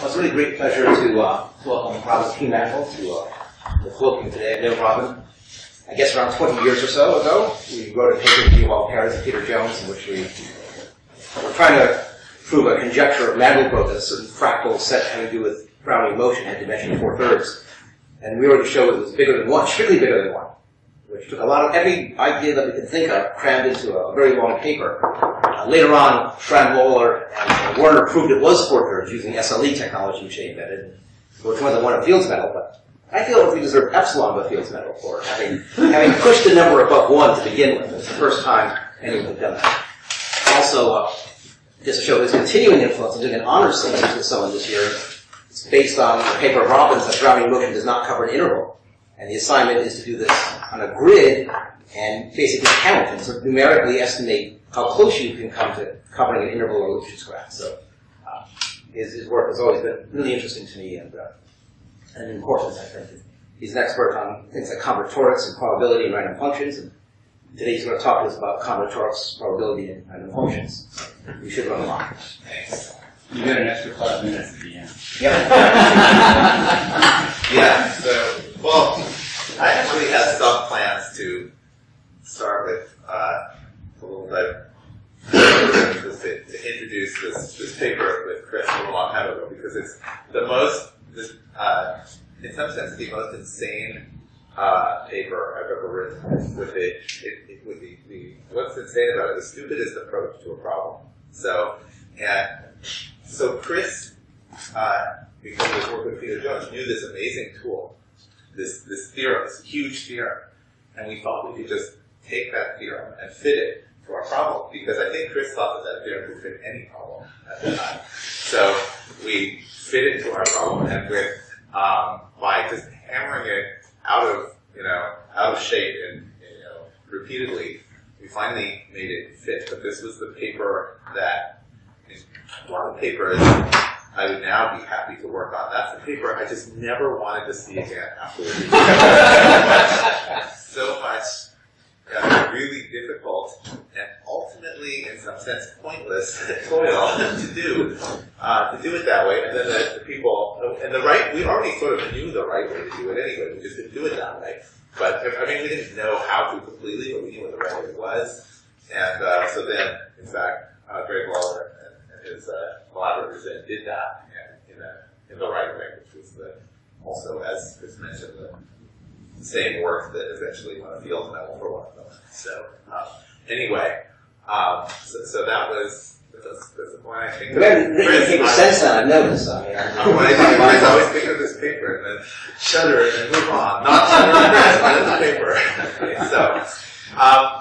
Well, it's a really great pleasure to welcome Robin P. Mantle to the colloquium today. I've known Robin, I guess, around 20 years or so ago. We wrote a paper with Yuval Perez and Peter Jones in which we were trying to prove a conjecture of Mandelbrot that a certain fractal set having to do with Brownian motion had dimension 4/3. And we were to show it was bigger than one, strictly bigger than one, which took a lot of every idea that we could think of, crammed into a very long paper. Later on, Schramm-Lawler and Werner proved it was 4/3 using SLE technology, which they invented, which was one of Fields medal. But I feel that we deserve epsilon of a Fields medal for having pushed the number above 1 to begin with. It's the first time anyone had done that. Also, just to show his continuing influence, I'm doing an honors thesis with someone this year. It's based on the paper of Robbins that Brownian motion does not cover an interval. And the assignment is to do this on a grid and basically count and sort of numerically estimate how close you can come to covering an interval or Lipschitz graph. So his work has always been really interesting to me and important, I think. He's an expert on things like combinatorics and probability and random functions. And today he's going to talk to us about combinatorics, probability, and random functions. So we should run along. Thanks. You got an extra 5 minutes at the end. Yeah. Yeah, so, well, I actually had some plans to start with a little bit to introduce this paper with Chris a long time ago, because it's the most, in some sense, the most insane paper I've ever written. With what's insane about it, the stupidest approach to a problem. So Chris, because of his work with Peter Jones, knew this amazing tool, this theorem, this huge theorem, and we thought we could just take that theorem and fit it to our problem, because I think Chris thought that theorem could fit any problem at the time. So we fit it to our problem, and with by just hammering it out of shape and repeatedly, we finally made it fit. But this was the paper that one of the papers I would now be happy to work on. That's the paper I just never wanted to see again afterwards. So much really difficult and ultimately, in some sense, pointless toil to do it that way. And then the people, and the right, we already sort of knew the right way to do it anyway. We just didn't do it that way. But I mean, we didn't know how to completely, but we knew what the right way was. And so then, in fact, Greg Lawler and his collaborators then did that in the right way, which was also, as Chris mentioned, the same work that eventually won a Fields medal for one of them. So anyway, so that was the point I think. But then you take a sense on, I've noticed. I always think of this paper and then shudder and then move on. Not shudder and rest, but in the paper. Okay,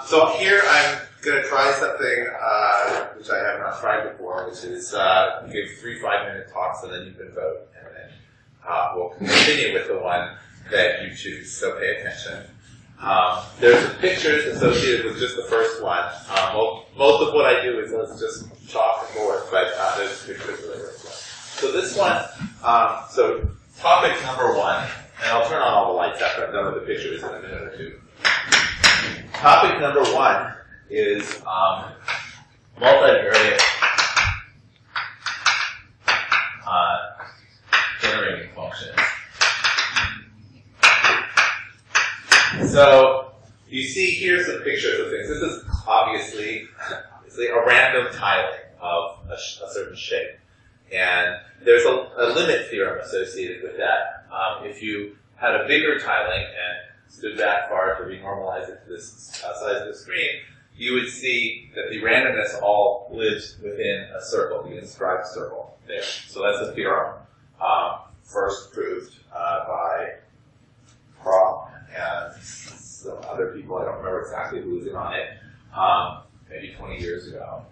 so here I'm going to try something which I have not tried before, which is give 3 5-minute talks and then you can vote, and then we'll continue with the one that you choose. So pay attention. There's some pictures associated with just the first one. Most of what I do is let's just chalk and board, but there's pictures of the first one. So this one, so topic number 1, and I'll turn on all the lights after I'm done with the pictures in a minute or two. Topic number 1 is multivariate generating functions. So you see here some pictures of things. This is obviously a random tiling of a certain shape. And there's a limit theorem associated with that. If you had a bigger tiling and stood back far to renormalize it to this size of the screen, you would see that the randomness all lives within a circle, the inscribed circle there. So that's a theorem first proved by Krop and some other people. I don't remember exactly who was in on it, maybe 20 years ago.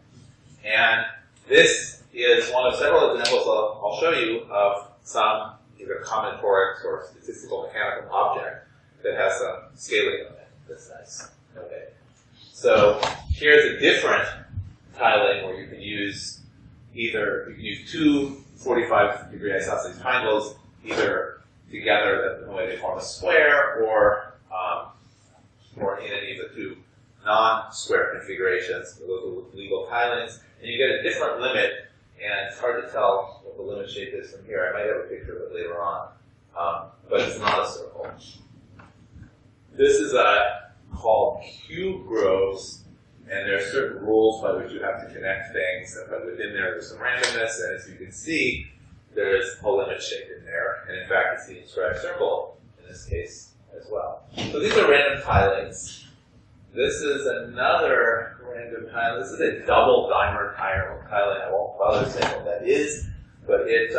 And this is one of several examples I'll show you of some either combinatorics or statistical mechanical object that has some scaling on it. That's nice. Okay. So here's a different tiling where you can use two 45-degree isosceles triangles either together the way they form a square or in any of the two non-square configurations, those are legal tilings, and you get a different limit, and it's hard to tell what the limit shape is from here. I might have a picture of it later on, but it's not a circle. This is called cube groves, and there are certain rules by which you have to connect things, but within there there's some randomness, and as you can see, there's a limit shape in there, and in fact it's the inscribed circle in this case as well. So these are random tilings. This is another random tiling. This is a double dimer tiling. I won't bother saying what that is, but it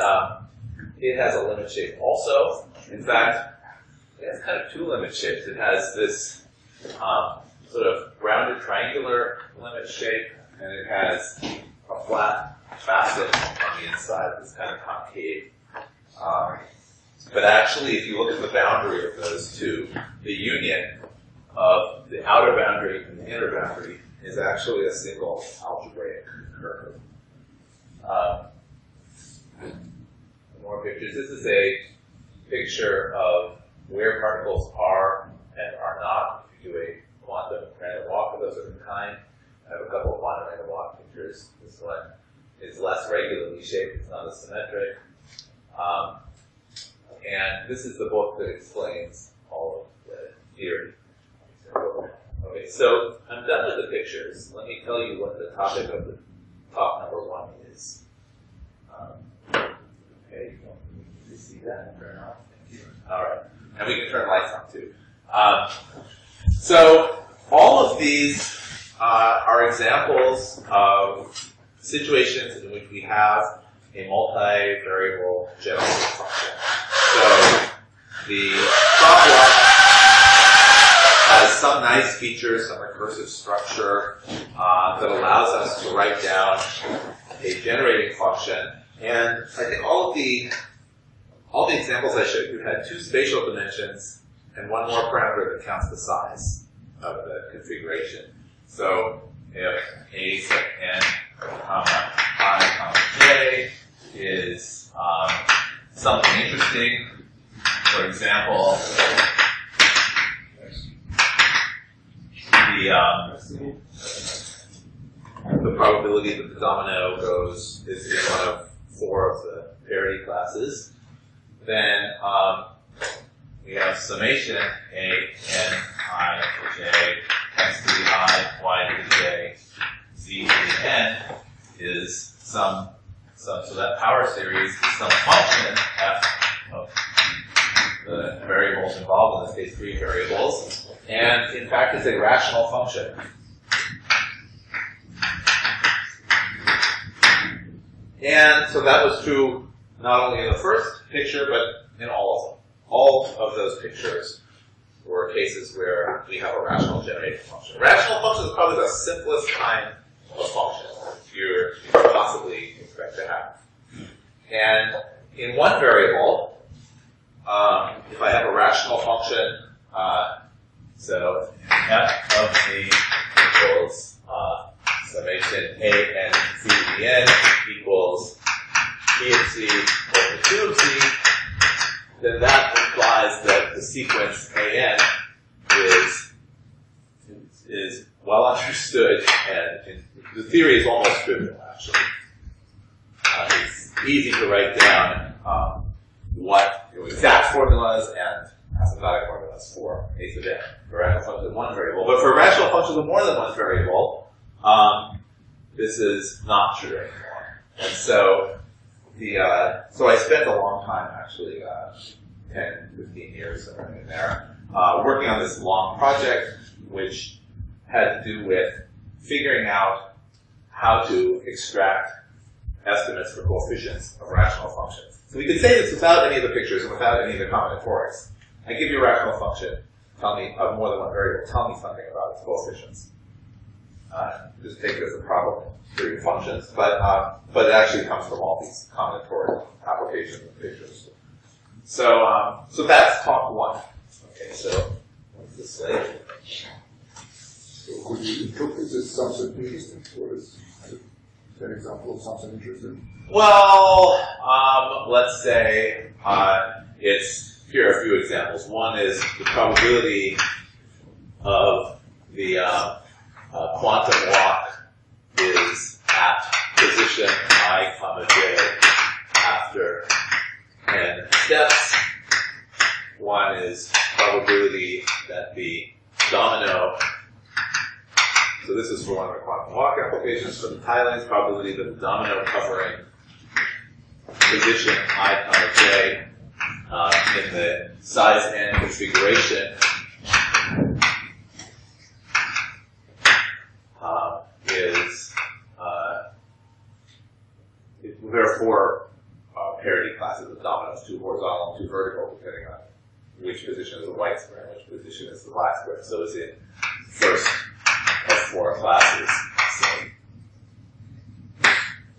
has a limit shape also. In fact, it has kind of two limit shapes. It has this sort of rounded triangular limit shape, and it has a flat facet on the inside that's kind of concave. But actually, if you look at the boundary of those two, the union of the outer boundary and the inner boundary is actually a single algebraic curve. More pictures. This is a picture of where particles are and are not. If you do a quantum random walk of a certain kind, I have a couple of quantum random walk pictures. This one is less regularly shaped. It's not as symmetric. And this is the book that explains all of the theory. Okay, so I'm done with the pictures. Let me tell you what the topic of the talk number one is. Okay, you see that? Turn off. Thank you. All right, and we can turn lights on too. So all of these are examples of situations in which we have a multivariable generating function. So the problem has some nice features, some recursive structure that allows us to write down a generating function. And I think all the examples I showed you had two spatial dimensions and one more parameter that counts the size of the configuration. So if a sub n, I, j is something interesting, for example, the probability that the domino goes is in one of four of the parity classes, then we have summation a n I j x to the I, y to the j, z to the n is some so that power series is some function f of the variables involved, in this case 3 variables, and in fact it's a rational function. And so that was true not only in the first picture, but in all of them. All of those pictures were cases where we have a rational generating function. Rational function is probably the simplest kind of function you could possibly expect to have. And in one variable, if I have a rational function, so f of the equals summation a n c to the n equals b of c over 2 of c, then that implies that the sequence an is well understood, and the theory is almost trivial, actually. It's easy to write down what exact formulas and asymptotic formulas for a sub n, for rational functions of one variable. But for rational functions of more than one variable, this is not true anymore. And so so I spent a long time, actually, 10, 15 years somewhere in there, working on this long project, which had to do with figuring out how to extract estimates for coefficients of rational functions. So we could say this without any of the pictures and without any of the combinatorics. I give you a rational function, tell me of more than one variable, tell me something about its coefficients. Just take it as a problem for your functions, but it actually comes from all these combinatorial applications of pictures. So that's talk one. Okay, so what's this slide? So could you interpret this something interesting for us? An example of something interesting? Well, let's say here are a few examples. One is the probability of the quantum walk is at position I, j after n steps. One is probability that the domino, so this is for one of the quantum walk applications. For the tiling, probability that the domino covering position I, j in the size n configuration is, there are four parity classes of dominoes, two horizontal and two vertical, depending on which position is the white square and which position is the black square. So it's in first of four classes.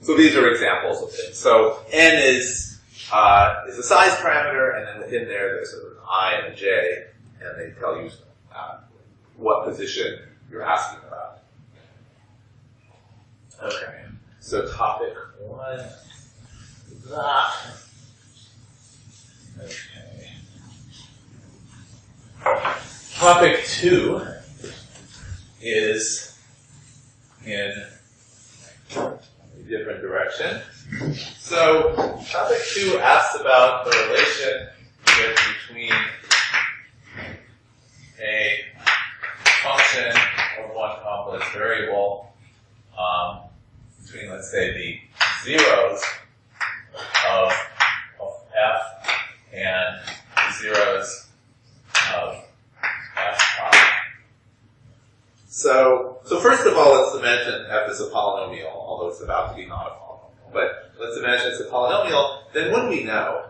So these are examples of things. So n is a size parameter, and then within there there's sort of an I and a j, and they tell you what position you're asking about. Okay. So topic one is that. Okay. Topic two is in a different direction. So topic two asks about the relationship between a function of one complex variable between, let's say, the zeros of f and the zeros of f prime. So first of all, let's imagine f is a polynomial, although it's about to be not a polynomial. But let's imagine it's a polynomial. Then what do we know?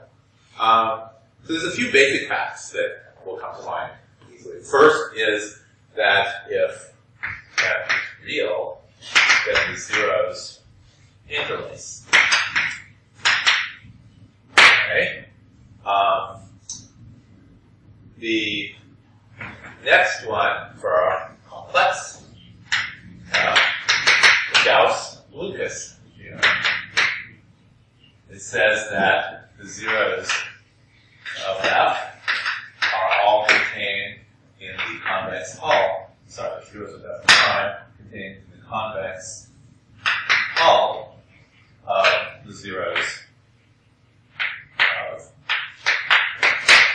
So there's a few basic facts that will come to mind easily. First is that if f is real, then the zeros interlace. Okay. The next one for our complex, the Gauss-Lucas theorem, it says that the zeros of f are all contained in the convex hull. Sorry, the zeros of f prime contained in the convex hull of the zeros of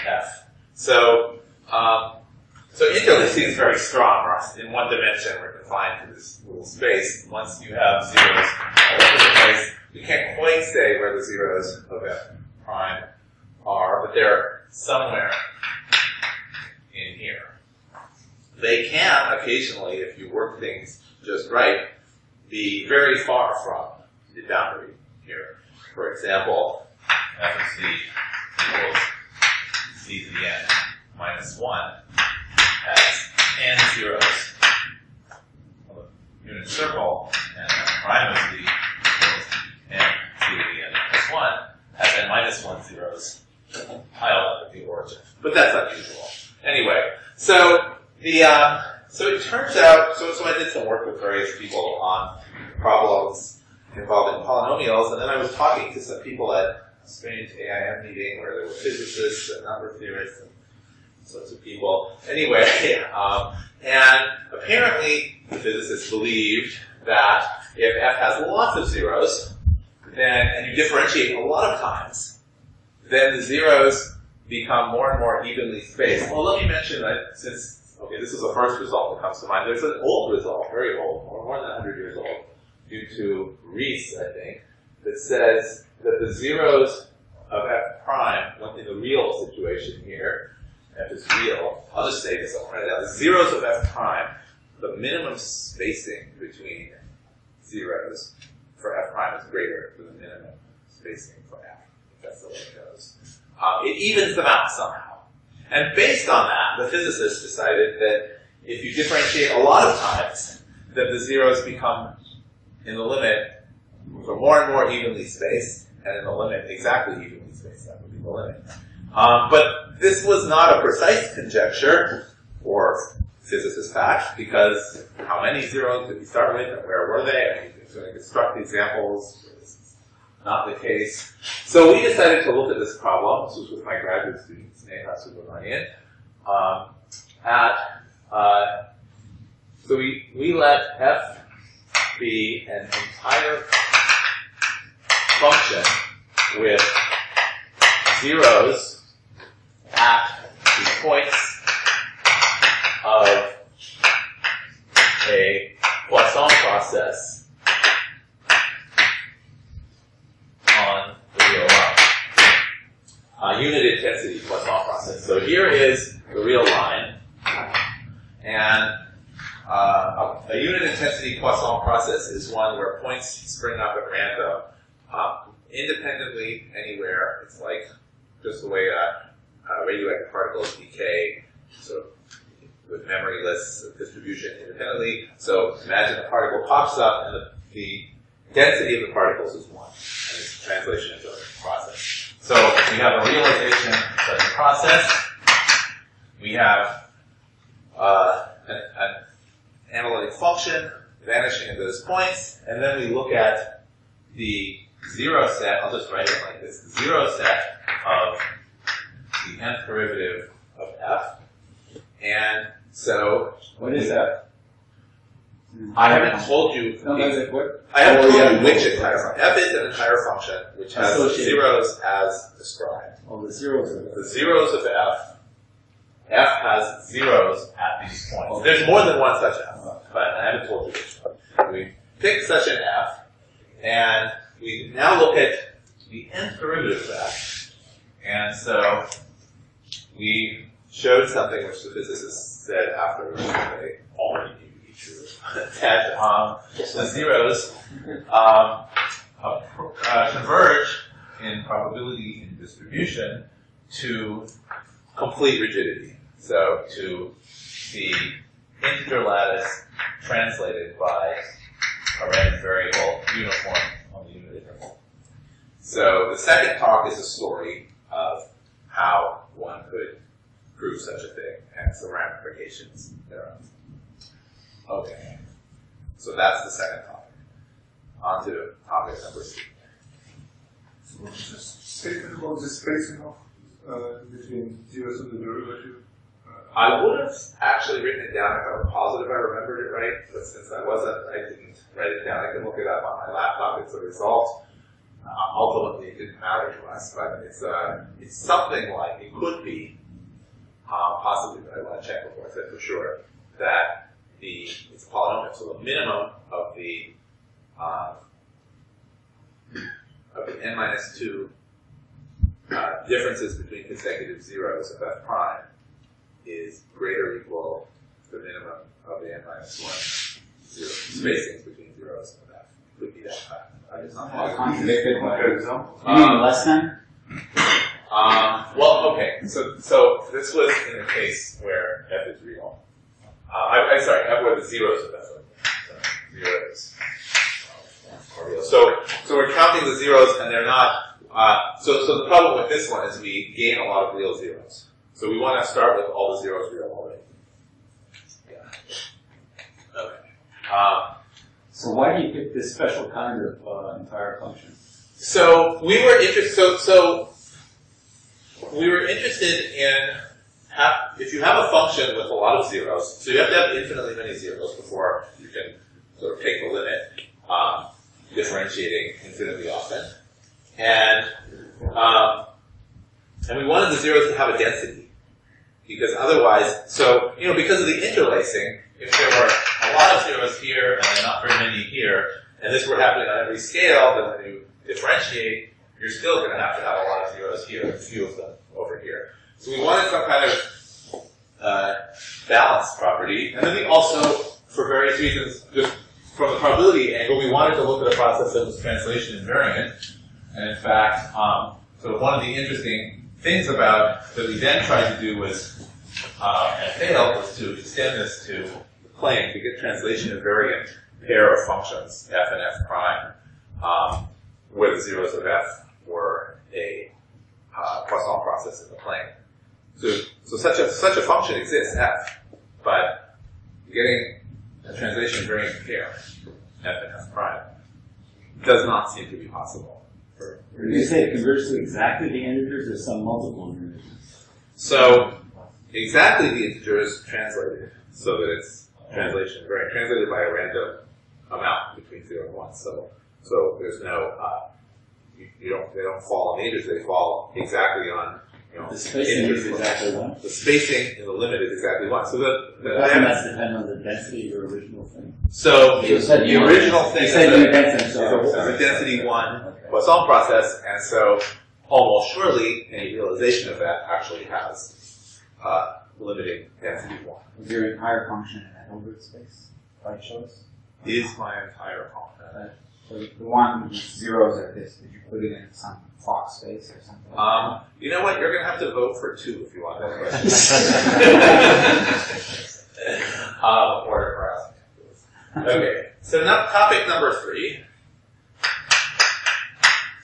f. So interlacing is very strong. In one dimension, we're confined to this little space. Once you have zeros all over the place, we can't quite say where the zeros of f prime are, but they're somewhere in here. They can occasionally, if you work things just right, be very far from the boundary here. For example, f of c equals c to the n minus 1 has n zeros of a unit circle, and prime of c equals n c to the n minus 1 has n minus 1 zeros piled up at the origin. But that's unusual. Anyway, so it turns out, so I did some work with various people on problems involving polynomials, and then I was talking to some people at a strange AIM meeting where there were physicists and number theorists and sorts of people. Anyway, and apparently the physicists believed that if f has lots of zeros, then, and you differentiate a lot of times, then the zeros become more and more evenly spaced. Well, let me mention that since, okay, this is the first result that comes to mind. There's an old result, very old, more than 100 years old, due to Rees, I think, that says that the zeros of f prime, in the real situation here, f is real, I'll just say this, I'll write it down. The zeros of f prime, the minimum spacing between zeros for f prime is greater than the minimum spacing for f. That's the way it goes. It evens them out somehow. And based on that, the physicists decided that if you differentiate a lot of times, that the zeros become, in the limit, for more and more evenly spaced, and in the limit, exactly evenly spaced. That would be the limit. But this was not a precise conjecture, or physicist fact, because how many zeros did we start with, and where were they? I mean, so I construct examples. This is not the case. So we decided to look at this problem. This was with my graduate students, Neha Subramanian. So we let f be an entire function with zeros at the points of a Poisson process on the real line. Unit intensity Poisson process. So here is the real line, and a unit intensity Poisson process is one where points spring up at random, independently anywhere. It's like just the way radioactive particles decay, sort of with memoryless distribution independently. So imagine a particle pops up, and the density of the particles is 1, and it's translation into a process. So we have a realization of such a process. We have an analytic function vanishing at those points, and then we look at the zero set. I'll just write it like this: the zero set of the nth derivative of f. And so, What is that? I haven't told you. No, that's it. What? I haven't Oh, told yeah. you which entire function. F is an entire function which has Associated. zeros as described. Oh, the zeros are The there. zeros of f has zeros at these points. There's more than one such f, but I haven't told you which one. We pick such an f, and we now look at the nth derivative of f. And so we showed something which the physicists said afterwards that they already knew to be true, that the zeros converge in probability in distribution to complete rigidity. So to the integer lattice translated by a random variable uniform on the unit interval. So the second talk is a story of how one could prove such a thing and some ramifications thereof. Okay. So that's the second topic. On to topic number 3. So what's this statement about the spacing of between zeros and the derivative? I would have actually written it down if I was positive I remembered it right, but since I wasn't, I didn't write it down. I can look it up on my laptop. It's a result. Ultimately, it didn't matter to us, but it's something like, it could be, possibly, but I want to check before I said for sure, that it's a polynomial, so the minimum of the n minus 2 differences between consecutive zeros of f prime is greater or equal to the minimum of the n minus 1 zero spacings between zeros of f. It could be that fact. I just not Contradicted by Good example. You mean less than? well, okay. So this was in a case where f is real. I'm sorry, f where the zeros of f are real. Zeros are real. So we're counting the zeros, and they're not. So the problem with this one is we gain a lot of real zeros. So we want to start with all the zeros real already. Yeah. Okay. So why do you pick this special kind of entire function? So we were interested. So we were interested in if you have a function with a lot of zeros. So you have to have infinitely many zeros before you can sort of take the limit, differentiating infinitely often, and we wanted the zeros to have a density because otherwise, because of the interlacing, if there were a lot of zeros here and not very many here, and this were happening on every scale, then when you differentiate, you're still going to have a lot of zeros here, and a few of them over here. So we wanted some kind of balanced property, and then we also, for various reasons, just from the probability angle, we wanted to look at a process that was translation invariant. And in fact, so one of the interesting things about that we then tried to do was, and failed, was to extend this to the plane to get translation invariant pair of functions, f and f prime, where the zeros of f were a Poisson process in the plane. So such a function exists, f, but getting a translation invariant pair, f and f prime, does not seem to be possible. You say it converges to exactly the integers or some multiple integers? So exactly the integer is translated so that it's translation invariant, translated by a random amount between 0 and 1. So there's no they don't fall on the integers, they fall exactly on, The spacing is exactly one. The spacing in the limit is exactly one. So Doesn't that depend on the density of your original thing? So You said the original thing You said is you had some a density 1 Poisson process, and so almost surely any realization of that actually has limiting density 1. Is your entire function in that Hilbert space by choice? Is my entire function. So the one with zeros like this, did you put it in some Fox space or something? You know what? You're going to have to vote for 2 if you want that question. Or perhaps. Okay. So now topic number 3.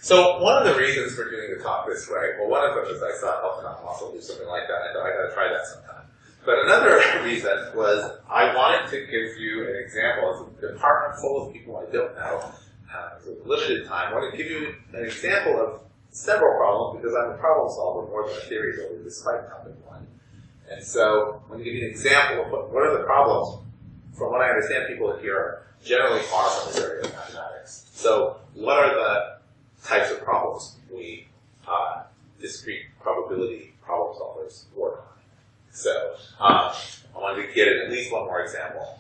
So one of the reasons for doing the talk this way, well, one of them is I thought Elton also do something like that. I thought I got to try that sometime. But another reason was I wanted to give you an example of a department full of people I don't know. With limited time, I want to give you an example of several problems because I'm a problem solver more than a theory builder, despite topic 1. And so I'm going to give you an example of what are the problems. From what I understand, people here are generally far from this area of mathematics. So what are the types of problems we discrete probability problem solvers work on? So I wanted to get at least one more example.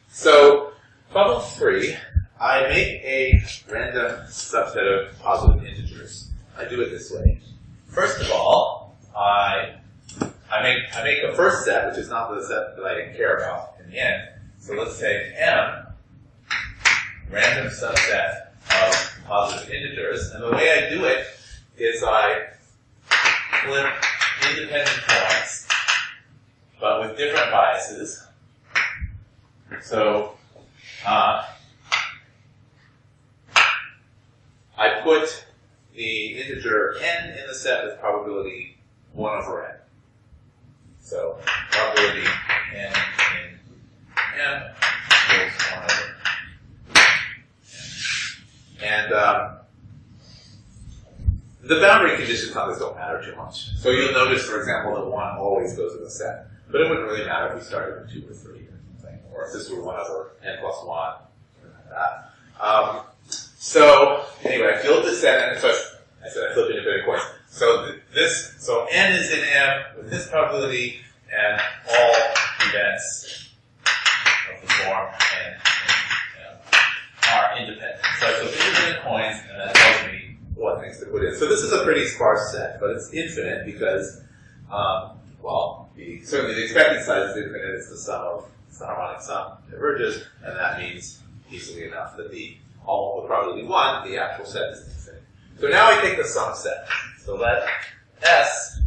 So problem 3. I make a random subset of positive integers. I do it this way. First of all, I make a first set, which is not the set that I care about in the end. So let's say M, random subset of positive integers. And the way I do it is I flip independent points, but with different biases. So I put the integer n in the set with probability 1 over n. So probability n in m equals 1 over n. And the boundary conditions on this don't matter too much. So you'll notice, for example, that 1 always goes in the set. But it wouldn't really matter if we started with 2 or 3 or something, or if this were 1 over n plus 1, something like that. So anyway, I filled this set, and so I said I flipped independent points. So so n is in M with this probability, and all events of the form n in M are independent. So I flip independent points, and that tells me what things to put in. So this is a pretty sparse set, but it's infinite because, certainly the expected size is infinite. It's the sum of the harmonic sum diverges, and that means easily enough that all with probability 1, the actual set is infinite. So now I take the sum set. So let S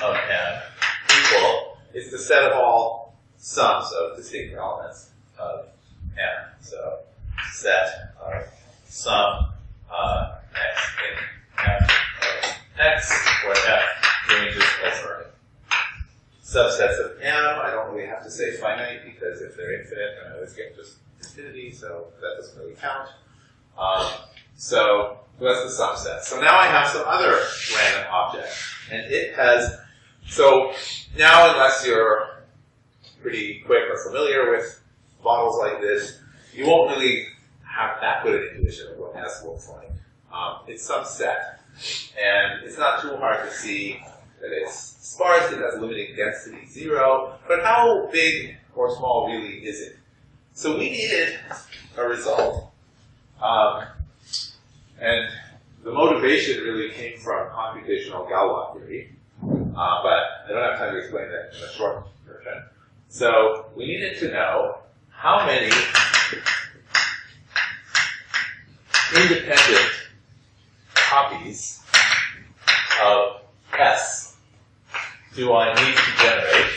of M equal, it's the set of all sums of distinct elements of M. So set of sum x in f of x, where f ranges over subsets of M. I don't really have to say finite because if they're infinite, then I always get just infinity, so that doesn't really count. So that's the sum set. So now I have some other random object, and it has. So now, unless you're pretty quick or familiar with models like this, you won't really have that good an intuition of what S looks like. It's some set, and it's not too hard to see that it's sparse. It has limiting density 0, but how big or small really is it? So we needed a result, and the motivation really came from computational Galois theory, but I don't have time to explain that in a short version. So we needed to know how many independent copies of S do I need to generate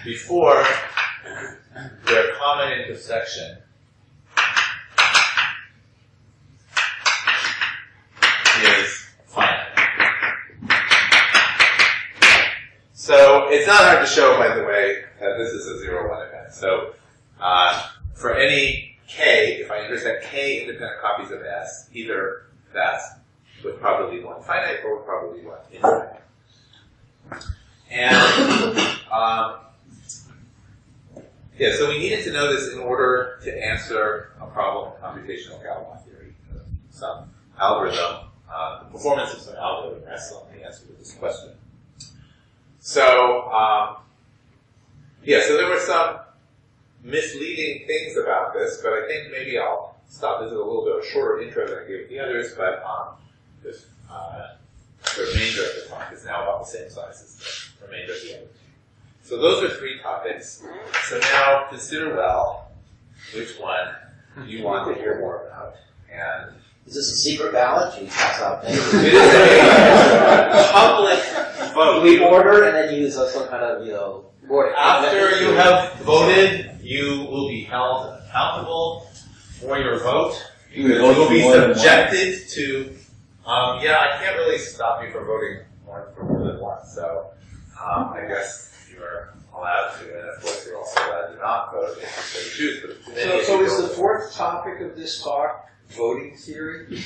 before their common intersection is finite. So it's not hard to show, by the way, that this is a 0-1 event. So for any k, if I intersect k independent copies of S, either that's with probability 1 finite or with probability 1 infinite. And Yeah, so we needed to know this in order to answer a problem in computational Galois theory. Some algorithm, the performance of some algorithm rests on the answer to this question. So, so there were some misleading things about this, but I think maybe I'll stop. This is a little bit of a shorter intro than I gave the others, but the remainder of the talk is now about the same size as the remainder of the other two. So those are 3 topics. So now consider well which one you want to hear more about. And Is this a secret ballot? You pass out things. it is a public vote. We order and then use some kind of, board. After you have voted, you will be held accountable for your vote. You will be subjected to, I can't really stop you from voting for more than once, so I guess you're allowed to, and of course you're also allowed to not vote if you so choose. But So is the 4th topic of this talk voting theory?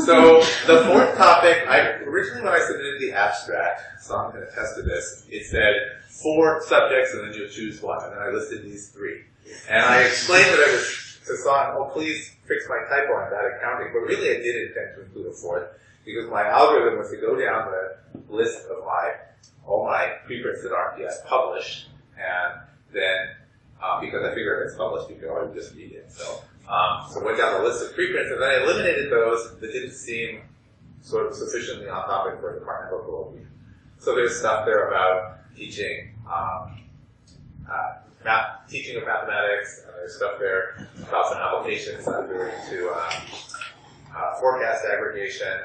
So the 4th topic, originally when I submitted the abstract, so I'm going to test this, it said 4 subjects and then you'll choose one, and then I listed these 3. And I explained that I was to Son, please fix my typo on that accounting, but really I did intend to include a 4th, because my algorithm was to go down the list of all my preprints that aren't yet published, and then, because I figured if it's published, you can always just read it. So I went down the list of preprints, and then I eliminated those that didn't seem sort of sufficiently on topic for a departmental colloquium. So there's stuff there about teaching teaching of mathematics, and there's stuff there about some applications related to forecast aggregation,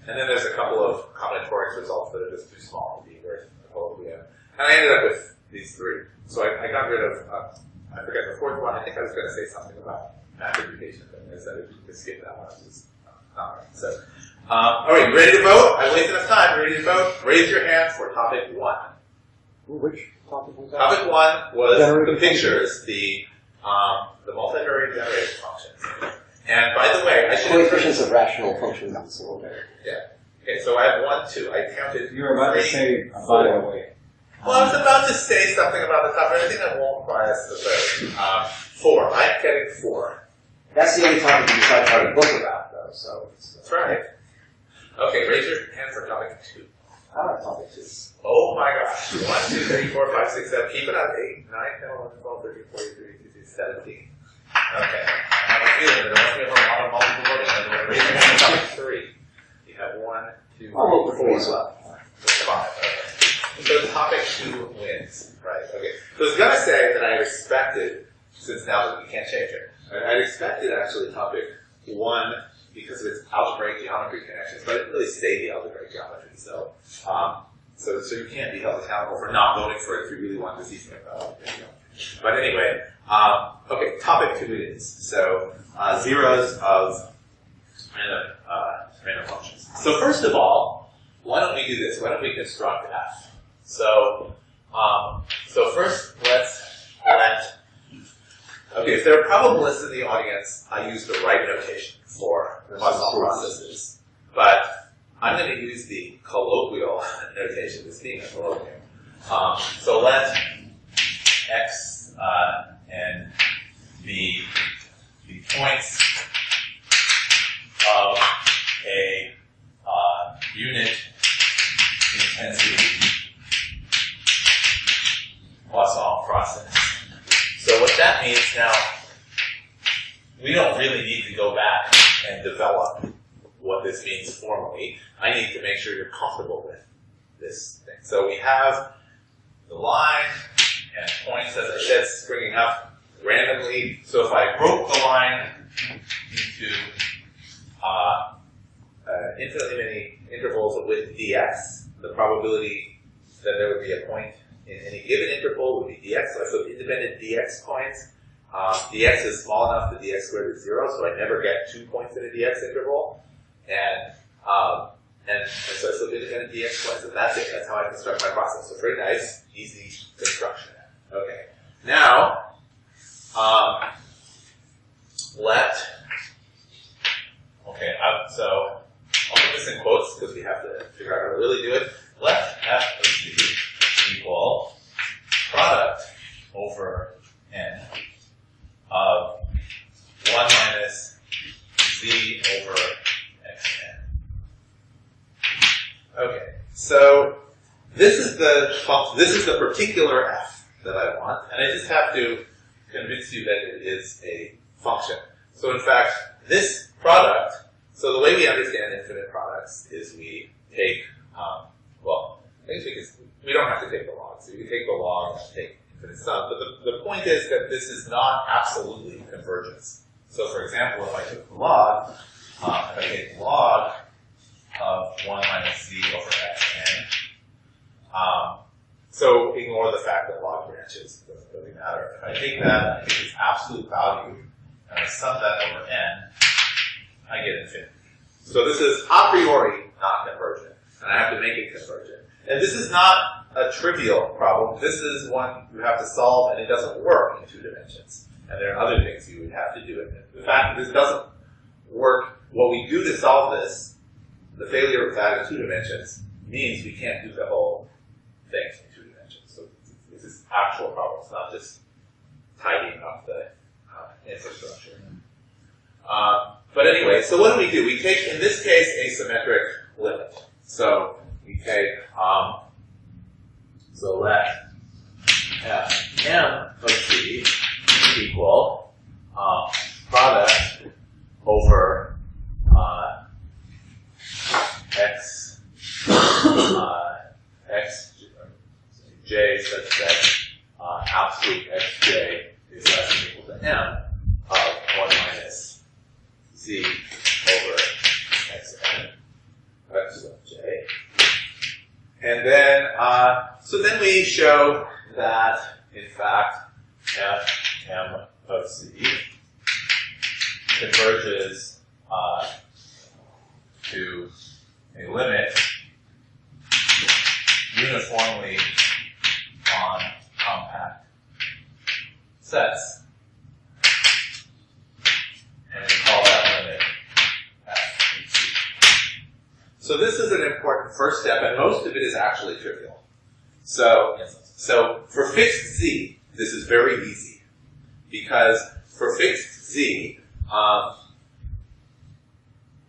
and then there's a couple of combinatorics results that are just too small to be worth a colloquium. And I ended up with these 3. So I got rid of, I forget the 4th one. I think I was going to say something about math education, but I said we could skip that one. It's just not right. So, all right, you ready to vote? I wasted enough time. Ready to vote? Raise your hand for topic 1. Which topic was that? Topic 1 was the pictures, the multivariate generated functions. And by the way, I should Coefficients of rational functions and so on. Yeah. Okay, so I have 1, 2. I counted. You were about to 3, say, 4. by the way. Well, I was about to say something about the topic. I think I won't bias the vote. 4. I'm getting 4. That's the only topic you decide to write a book about, though, so. That's right. Okay, raise your hand for topic 2. I like topic 2. Oh my gosh. 1, 2, 3, 4, 5, 6, 7. Keep it up. 8, 9, 10, 11, 12, 13, 14, 15, 16, 17. Okay. I have a feeling that there must be a lot of multiple voting. Raise your hand for topic 3. You have 1, 2, 3, I'll vote for 4 4. as well. 5. Okay. So topic 2 wins. Right. Okay. So I was going to say that I expected, since now we can't change it, I'd expected actually topic 1 because of its algebraic geometry connections, but I didn't really say the algebraic geometry, so you can't be held accountable for not voting for it if you really want to see something about algebraic geometry. But anyway, okay, topic 2 it is. So zeros of random functions. So first of all, why don't we do this? Why don't we construct F? So first okay, if there are probabilists in the audience, I use the right notation for Poisson processes. But I'm going to use the colloquial notation, this being a colloquium. So let X and be the points of a unit intensity Poisson process. So what that means now, we don't really need to go back and develop what this means formally. I need to make sure you're comfortable with this thing. So we have the line and points, as I said, springing up randomly. So if I broke the line into infinitely many intervals with dx, the probability that there would be a point in any given interval would be dx. So I have independent dx points. Dx is small enough that dx squared is 0, so I never get 2 points in a dx interval. And so I flip independent dx points, and that's it. That's how I construct my process. So very nice, easy construction. Okay. Now, so I'll put this in quotes because we have to figure out how to really do it. Let f of g equal product over n Okay, so this is the particular f that I want, and I just have to convince you that it is a function. So in fact, this product, so the way we understand infinite products is we take, well, I guess we don't have to take the log. So you can take the log and take infinite sum. But the point is that this is not absolutely convergence. So for example, if I took the log, if I take the log of 1 minus z over xn, so ignore the fact that log branches, it doesn't really matter. If I take that, I take its absolute value, and I sum that over n, I get infinity. So this is a priori not convergent, and I have to make it convergent. And this is not a trivial problem. This is one you have to solve, and it doesn't work in 2 dimensions. And there are other things you would have to do. And the fact that this doesn't work, what we do to solve this, the failure of that in 2 dimensions, means we can't do the whole thing in 2 dimensions. So this is an actual problem. It's not just tidying up the infrastructure. But anyway, so what do? We take, in this case, a symmetric limit. So we take, so let m of c equal product over x j such that absolute xj is less than or equal to m of 1 minus z over xn, x sub j. And then, so then we show that, in fact, fm of c converges to a limit uniformly on compact sets. And we call that limit f in c. So this is an important first step, and most of it is actually trivial. So for fixed z, this is very easy, because for fixed z,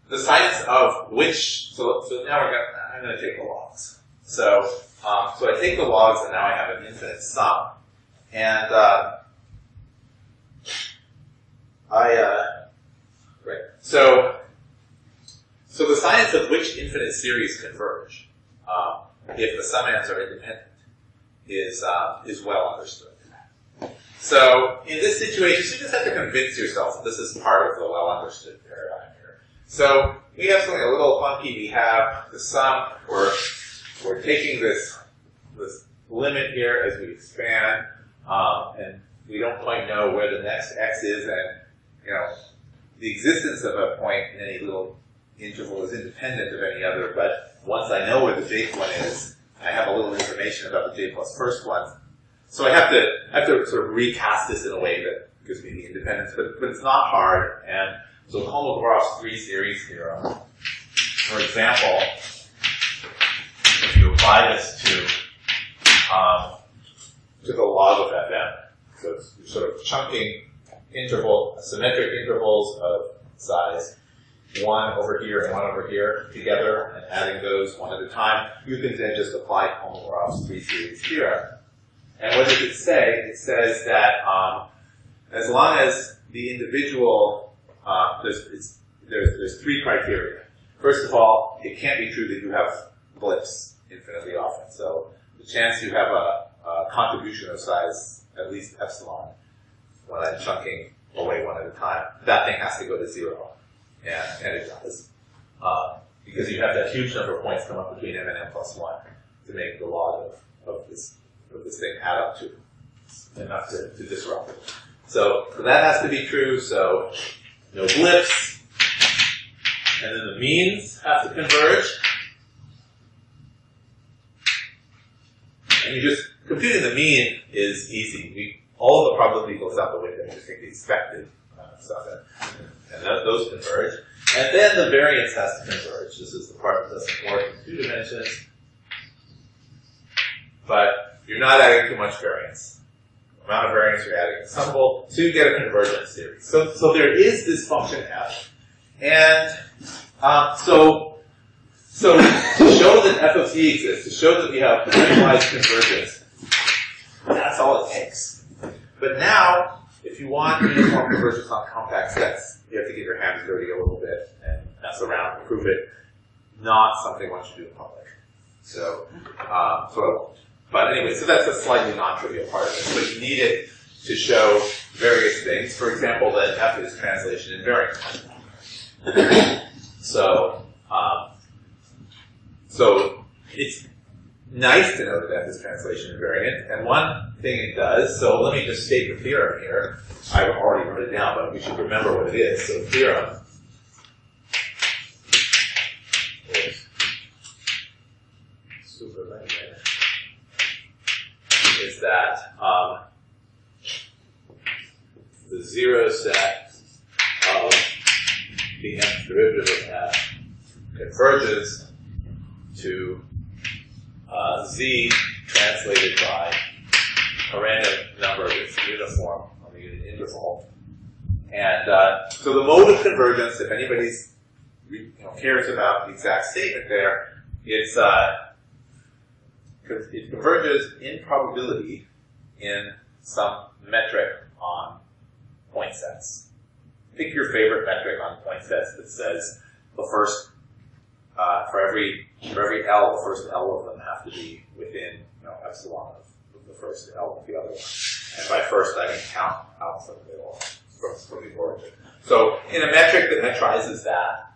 the sites of which, so now I'm going to take the logs. So I take the logs, and now I have an infinite sum, and right. So the science of which infinite series converge, if the summands are independent, is well understood. So in this situation, you just have to convince yourself that this is part of the well understood paradigm here. So we have something a little funky. We have the sum. We're taking this limit here as we expand, and we don't quite know where the next x is, and the existence of a point in any little interval is independent of any other. But once I know where the jth one is, I have a little information about the j plus first one. So I have to sort of recast this in a way that gives me the independence, but it's not hard. And so Kolmogorov's 3 series theorem, for example, if you apply this to the log of fm, so it's sort of chunking symmetric intervals of size 1 over here and 1 over here together, and adding those one at a time, you can then just apply Kolmogorov's 3 series theorem. And what does it say? It says that as long as the individual, there's 3 criteria. First of all, it can't be true that you have blips infinitely often. So the chance you have a contribution of size at least epsilon when I'm chunking away one at a time, that thing has to go to 0. And it does. Because you have that huge number of points come up between m and m plus 1 to make the log of this thing add up to enough to disrupt it. So that has to be true, so no blips. And then the means have to converge. And you just, computing the mean is easy. All of the probability goes out the window. You just take the expected stuff and those converge. And then the variance has to converge. This is the part that doesn't work in 2 dimensions. But you're not adding too much variance. The amount of variance you're adding is summable, so you get a convergent series. So there is this function f. And so to show that f of t exists, to show that we have generalized convergence, that's all it takes. But now, if you want uniform convergence on compact sets, you have to get your hands dirty a little bit and mess around and prove it. Not something one should do in public. So, but anyway, so that's a slightly non-trivial part of it. But you need it to show various things. For example, that f is translation invariant. So it's nice to know that f is translation invariant. And one thing it does, so let me just state the theorem here. I've already wrote it down, but we should remember what it is. So the theorem is that the zero set of the nth derivative of f converges to z translated by a random number that's uniform on the unit interval. And so the mode of convergence, if anybody's cares about the exact statement there, it's it converges in probability in some metric on point sets. Pick your favorite metric on point sets that says the first, for every L, the first L of them have to be within epsilon of the first L of the other one. And by first, I mean count out from the origin. So in a metric that metrizes that,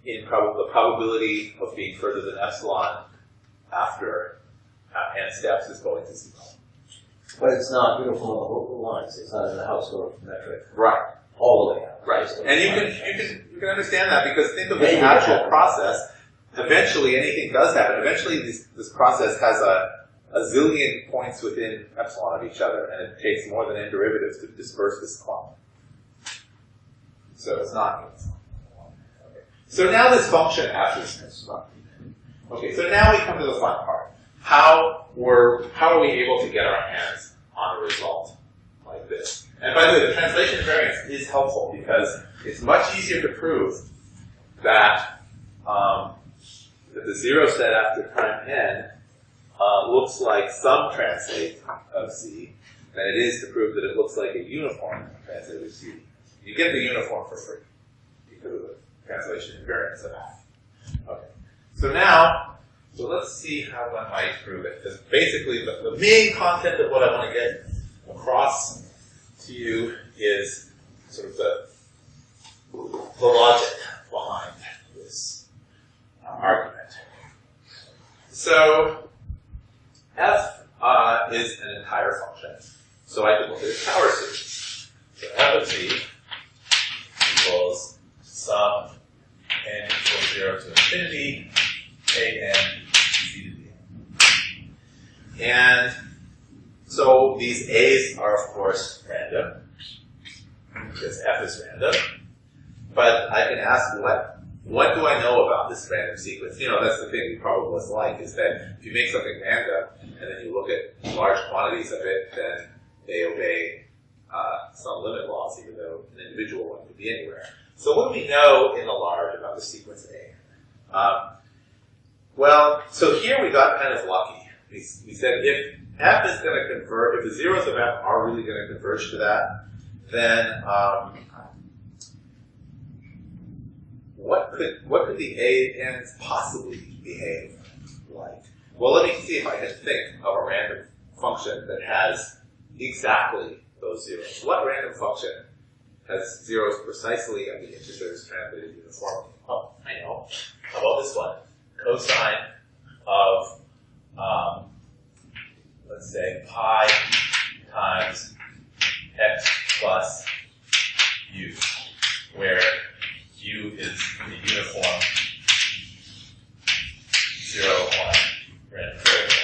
in the probability of being further than epsilon after n steps is going to 0. But it's not uniform on local lines. It's not in the Hausdorff metric. Right. All the way out. Right. And you can understand that because think of the actual process. Eventually, anything does happen. Eventually, this process has a zillion points within epsilon of each other, and it takes more than n derivatives to disperse this clump. So it's not uniform. Okay. So now this function after this. Okay, so now we come to the fun part. How are we able to get our hands on a result like this? And by the way, the translation invariance is helpful because it's much easier to prove that that the zero set after prime n looks like some translate of z than it is to prove that it looks like a uniform translate of z. You get the uniform for free because of the translation invariance of f. Okay. So let's see how one might prove it. Because basically, the main content of what I want to get across to you is sort of the logic behind this argument. So f is an entire function. So I can look at its power series. So f of z equals sum n equals 0 to infinity a n z to the n. And so these a's are of course random, because f is random. But I can ask what do I know about this random sequence? That's the thing we probabilists like, is that if you make something random and then you look at large quantities of it, then they obey some limit laws, even though an individual one could be anywhere. So what do we know in the large about the sequence A? Well, so here we got kind of lucky. We said if f is going to converge, if the zeros of f are really going to converge to that, then what could the a-n's possibly behave like? Well, let me see if I can think of a random function that has exactly those zeros. What random function has zeros precisely and the integers translated uniformly? Oh, I know. How about this one? Cosine of, let's say, pi times x plus u, where u is the uniform 0, 1 random variable.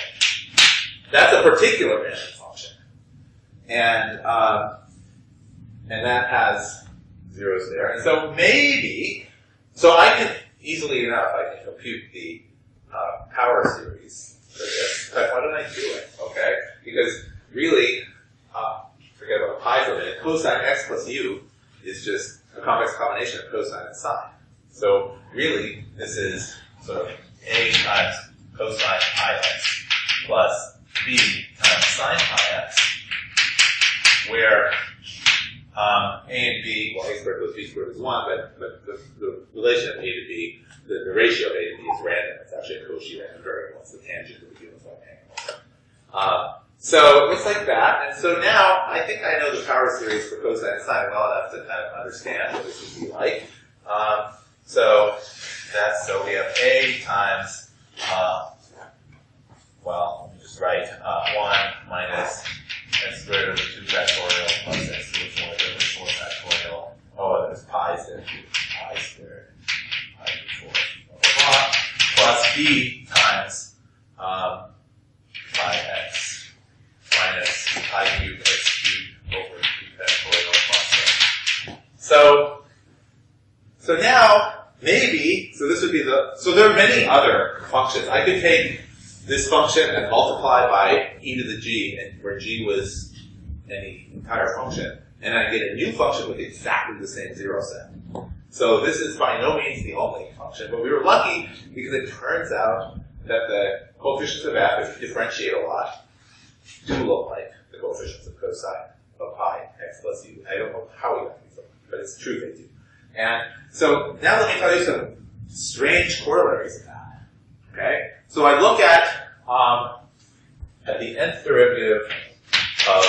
That's a particular random function. And that has zeros there. And so maybe, so I can easily enough, I can compute the power series for this. But why don't I do it? Okay? Because really, forget about pi for a minute, cosine x plus u is just a complex combination of cosine and sine. So really, this is sort of A times cosine pi x plus B times sine pi x, where A and B, well, A squared plus B squared is 1, but the relation of A to B, the ratio of A to B is random. It's actually a Cauchy random variable. It's the tangent of the uniform angle. So it looks like that. And so now I think I know the power series for cosine and sine well enough to kind of understand what this would be like. So we have A times, well, let me just write 1 minus x squared over 2 factorial plus x to the 4th over 4 factorial. Oh, there's pi's there too. Pi squared, pi to the 4th, blah, blah, blah, plus B times pi x minus pi cubed x cubed over 2 factorial plus x. So now, maybe, so this would be so there are many other functions. I could take this function and multiply by e to the g, and where g was any entire function, and I get a new function with exactly the same zero set. So this is by no means the only function, but we were lucky because it turns out that the coefficients of f, if you differentiate a lot, do look like the coefficients of cosine of pi x plus u. I don't know how we got these, but it's true they do. And so now let me tell you some strange corollaries of that. Okay? So I look at the nth derivative of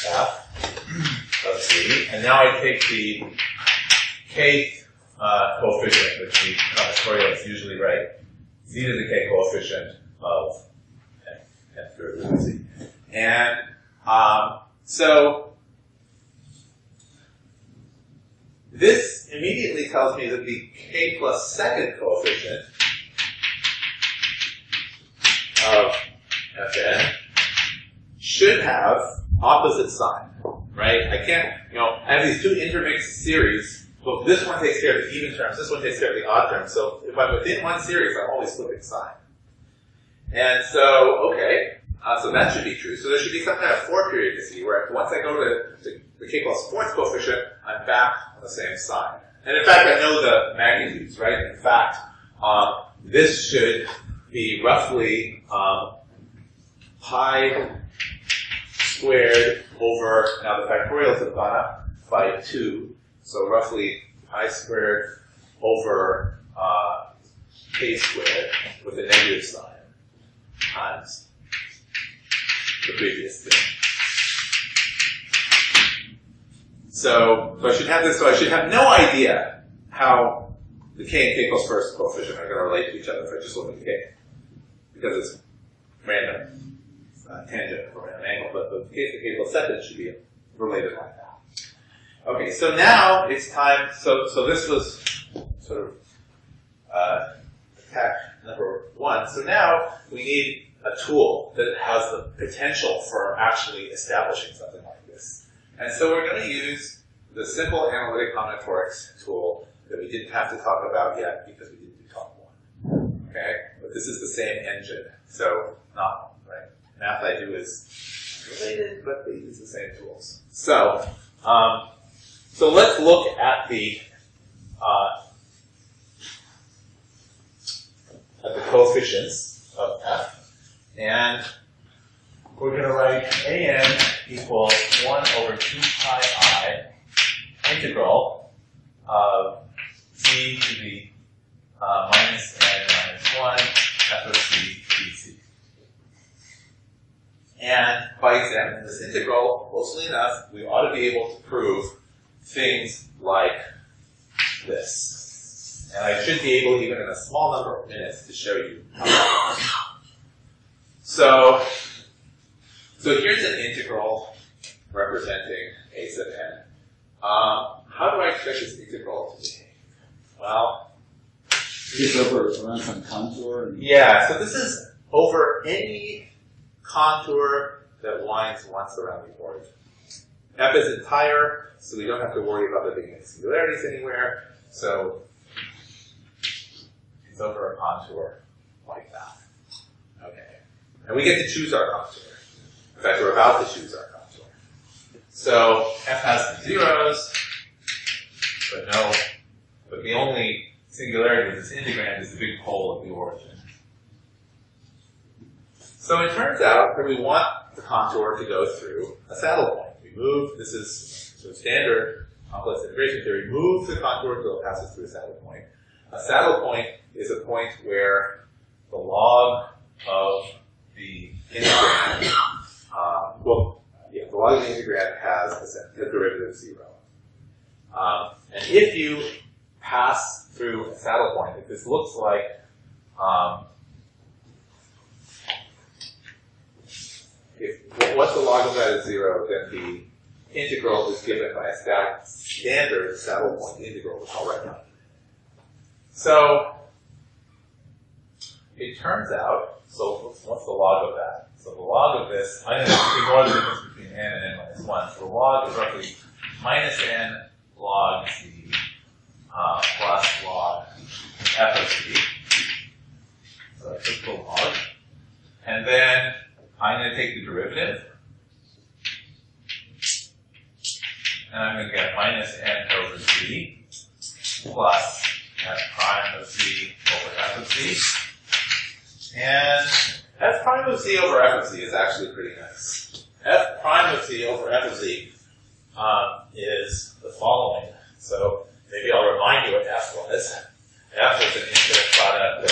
f of c, and now I take the kth coefficient, which the combinatorialists usually write z to the k coefficient of nth derivative of c. And so this immediately tells me that the k plus second coefficient of fn should have opposite sign, right? I can't, I have these two intermixed series, but this one takes care of the even terms, this one takes care of the odd terms, so if I'm within one series, I'm always flipping sign. And so, okay, so that should be true. So there should be some kind of 4 periodicity where once I go to the k plus 4th coefficient, I'm back on the same sign. And in fact, I know the magnitudes, right? In fact, this should be roughly pi squared over, now the factorials have gone up by 2, so roughly pi squared over k squared with a negative sign times the previous thing. So I should have this, so I should have no idea how the k and k plus first coefficient are going to relate to each other if I just look at the k. Because it's random, tangent of a random angle, but the case of k plus second should be related like that. Okay, so now it's time, so this was sort of attack number 1. So now we need a tool that has the potential for actually establishing something like this. And so we're going to use the simple analytic combinatorics tool that we didn't have to talk about yet because we didn't do talk 1. Okay? But this is the same engine, so not, right? Math I do is related, but they use the same tools. So let's look at the coefficients of f. And we're going to write an equals 1 over 2 pi I integral of c to the minus n minus 1 f of c dc. And by examining this integral, closely enough, we ought to be able to prove things like this. And I should be able, even in a small number of minutes, to show you how that works. So here's an integral representing a sub n. How do I expect this integral to behave? Well, It's over around some contour. yeah, so this is over any contour that winds once around the origin. F is entire, so we don't have to worry about there being any singularities anywhere. So it's over a contour like that. Okay. And we get to choose our contour. In fact, we're about to choose our contour. So F has some zeros, but the only singularity, this integrand is the big pole of the origin. So it turns out that we want the contour to go through a saddle point. We move, this is sort of standard complex integration theory, move the contour until it passes through a saddle point. A saddle point is a point where the log of the integrand, the log of the integrand has a derivative 0. And if you pass through a saddle point, if this looks like once the log of that is 0, then the integral is given by a standard saddle point integral, which I'll write down. So it turns out, so what's the log of that? So the log of this, I'm going to ignore the difference between n and n minus 1. So the log is roughly minus n log z plus log f of z. So I took the log. And then I'm going to take the derivative. And I'm going to get minus n over z plus f prime of z over f of z. And f prime of z over f of z is actually pretty nice. F prime of z over f of z is the following. So maybe I'll remind you what f was. F was an infinite product of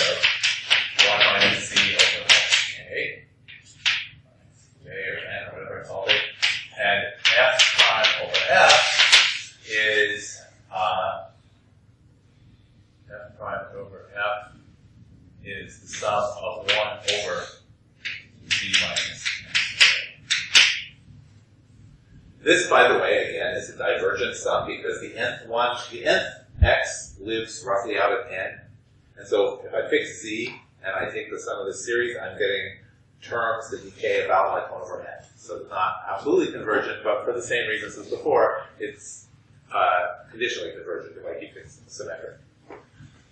1 minus z over k. K or n or whatever it's called. And f prime over f is f prime over f is the sum of 1 over z minus k. This, by the way, again, is a divergent sum because the nth x lives roughly out at n. And so if I fix z and I take the sum of the series, I'm getting terms that decay about like 1 over n. So it's not absolutely convergent, but for the same reasons as before, it's conditionally convergent if I keep things symmetric.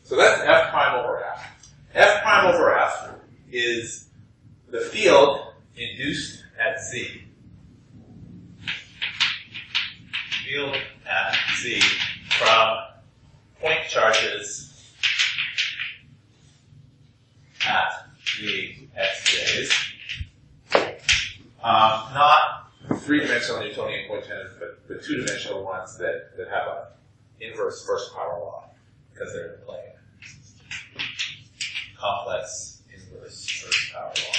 So that's f prime over f. F prime over f is the field induced at z. Field at z from point charges at the xj's. Not three-dimensional Newtonian point tangents, but the two-dimensional ones that have an inverse first power law because they're in the plane. Complex inverse first power law.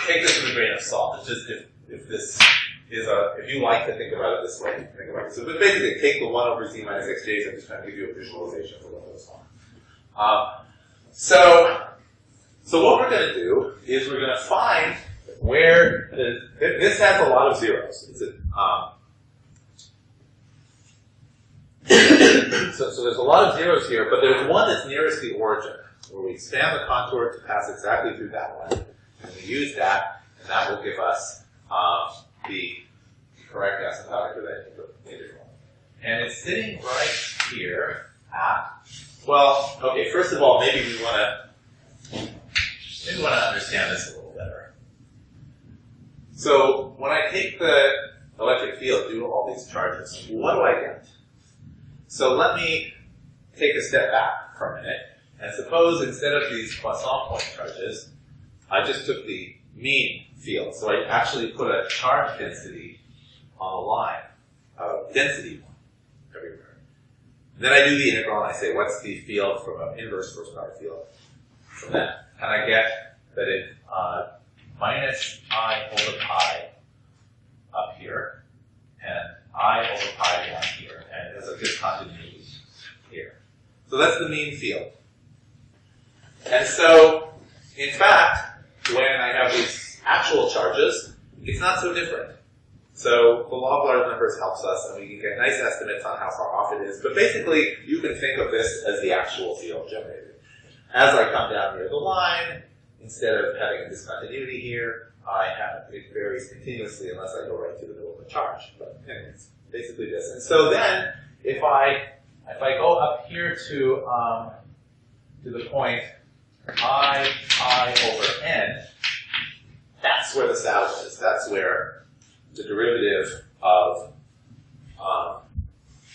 Take this with a grain of salt. It's just if this is if you like to think about it this way, think about it. So, but basically, take the 1 over z minus xj's. I'm just trying to give you a visualization for what those are. So what we're going to do is we're going to find where this has a lot of zeros. It's so there's a lot of zeros here, but there's one that's nearest the origin, where we expand the contour to pass exactly through that one, and we use that, and that will give us the correct asymptotic for that integral. And it's sitting right here at, well, okay, first of all, maybe we want to understand this a little better. So when I take the electric field due to all these charges, what do I get? So let me take a step back for a minute, and suppose instead of these Poisson point charges, I just took the mean field. So I actually put a charge density on a line, density everywhere. And then I do the integral and I say, what's the field from an inverse first power field from that? And I get that it's minus I over pi up here, and I over pi down here, and there's a discontinuity here. So that's the mean field. And so, in fact, when I have these actual charges, it's not so different. So the law of large numbers helps us, and we can get nice estimates on how far off it is. But basically, you can think of this as the actual field generated. As I come down near the line, instead of having a discontinuity here, it varies continuously unless I go right to the middle of the charge. But anyways, basically this. And so then, if I go up here to the point I over n, that's where the saddle is. That's where the derivative of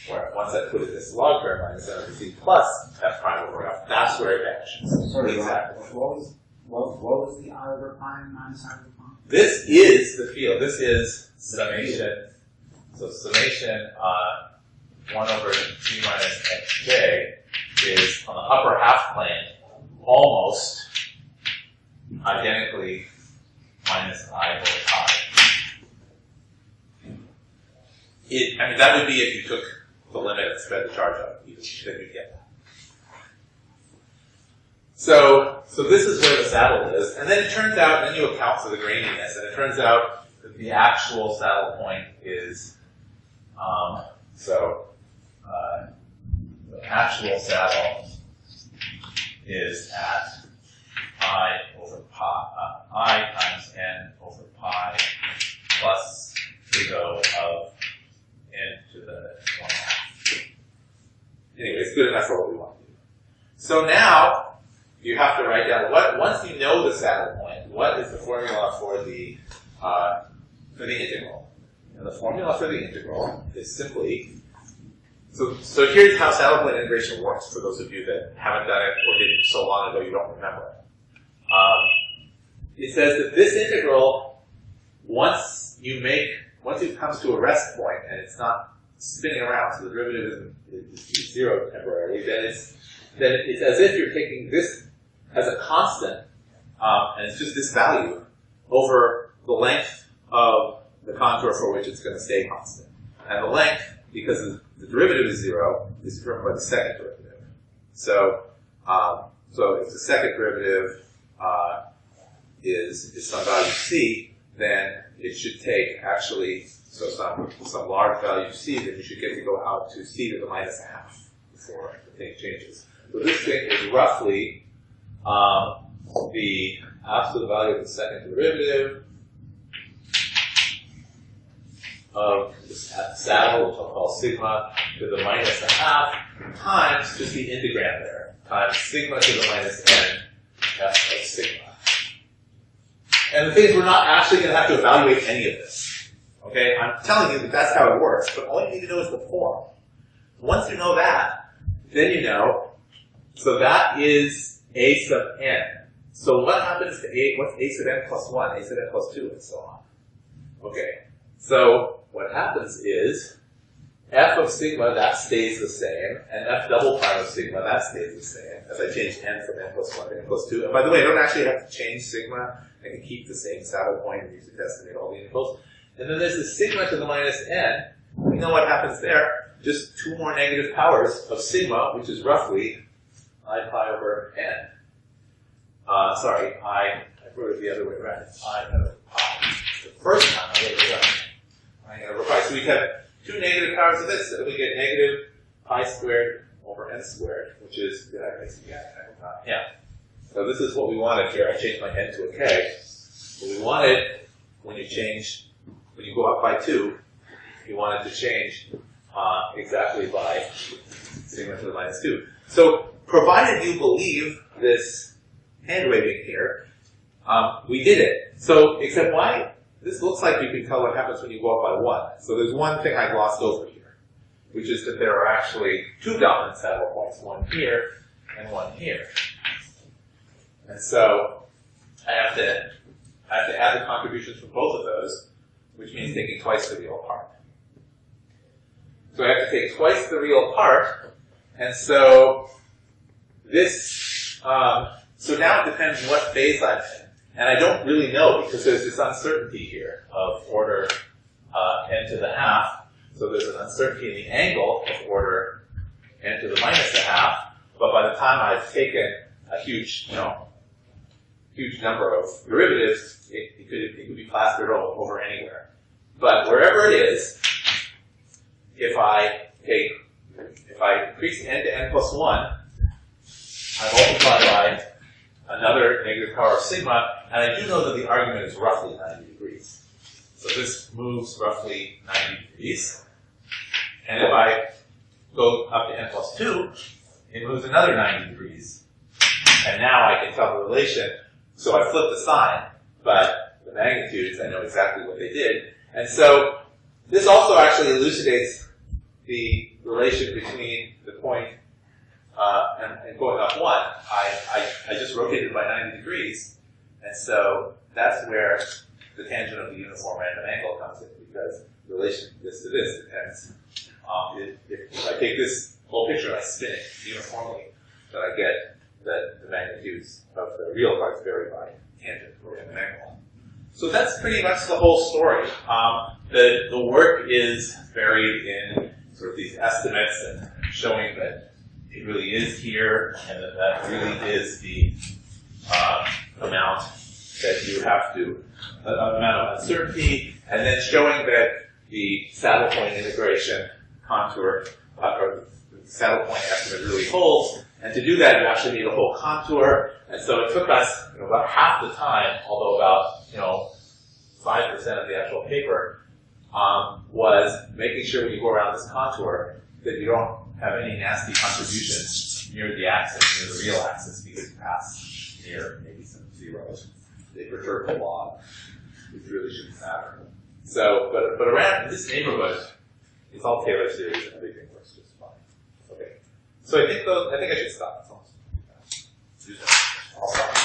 where once I put in this log term minus n over c plus f prime over f, that's where it vanishes. Sorry, Exactly. what was the I over prime minus I over prime? This is the field. This is summation. So summation 1 over g minus xj is on the upper half plane almost identically minus I over pi. I mean, that would be if you took the limit and spread the charge out. Then you'd get that. So this is where the saddle is. And then it turns out, then you account for the graininess, and it turns out that the actual saddle point is, the actual saddle is at I over pi, I times n over pi plus big O of n to the 1/2. Anyway, it's good enough for what we want to do. So now, you have to write down once you know the saddle point, what is the formula for the integral? And the formula for the integral is simply, so here's how saddle point integration works for those of you that haven't done it or did it so long ago you don't remember it. It says that this integral, once it comes to a rest point and it's not spinning around, so the derivative is zero temporarily, then it's as if you're taking this as a constant, and it's just this value over the length of the contour for which it's going to stay constant. And the length, because the derivative is zero, is determined by the second derivative. So if the second derivative is some value c, then it should take actually some large value c, then you should get to go out to c to the minus 1/2 before the thing changes. So this thing is roughly the absolute value of the second derivative of the saddle, which I'll call sigma, to the minus 1/2 times just the integrand there, times sigma to the minus n f of sigma. And the thing is, we're not actually going to have to evaluate any of this. Okay? I'm telling you that that's how it works, but all you need to know is the form. Once you know that, then you know, so that is a sub n. So what happens to what's a sub n plus 1, a sub n plus 2, and so on? Okay. So what happens is, f of sigma, that stays the same, and f double prime of sigma, that stays the same, as I change n from n plus 1 to n plus 2. And by the way, I don't actually have to change sigma. I can keep the same saddle point and use it to estimate all the integrals. And then there's the sigma to the minus n. We know what happens there. Just 2 more negative powers of sigma, which is roughly I pi over n. I wrote it the other way around. It's I over pi. The first time I wrote it around. I over pi. So we have 2 negative powers of this, and we get negative pi squared over n squared, which is, did I write it again? Yeah. So this is what we wanted here. I changed my n to a k. What we wanted, when you go up by 2, you wanted to change exactly by sigma to the minus 2. So, provided you believe this hand waving here, we did it. So, except why? This looks like you can tell what happens when you go up by 1. So there's one thing I glossed over here, which is that there are actually 2 dominant saddle points, one here and one here. And so I have to add the contributions from both of those, which means taking twice the real part. So I have to take twice the real part, and so this, so now it depends what phase I'm in. And I don't really know because there's this uncertainty here of order n to the 1/2. So there's an uncertainty in the angle of order n to the minus 1/2. But by the time I've taken a huge number of derivatives, it could be plastered over anywhere. But wherever it is, if I increase n to n plus 1, I multiply by another negative power of sigma, and I do know that the argument is roughly 90 degrees. So this moves roughly 90 degrees. And if I go up to n plus 2, it moves another 90 degrees. And now I can tell the relation. So I flip the sign, but the magnitudes, I know exactly what they did. And so this also actually elucidates the relation between the point and going up 1, I just rotated by 90 degrees, and so that's where the tangent of the uniform random angle comes in, because the relation of this to this depends. If I take this whole picture and I spin it uniformly, then I get that the magnitudes of the real parts vary by tangent or random angle. So that's pretty much the whole story. The work is buried in sort of these estimates and showing that it really is here, and that really is the amount that you have to, amount of uncertainty, and then showing that the saddle point integration contour, or the saddle point estimate really holds. And to do that, you actually need a whole contour. And so it took us about half the time, although about 5% of the actual paper, was making sure when you go around this contour that you don't have any nasty contributions near the axis, near the real axis, because you pass near maybe some zeros. They perturb the log, which really shouldn't matter. So, but around this neighborhood, it's all Taylor series and everything works just fine. Okay. So I think I should stop. It's almost. I'll stop.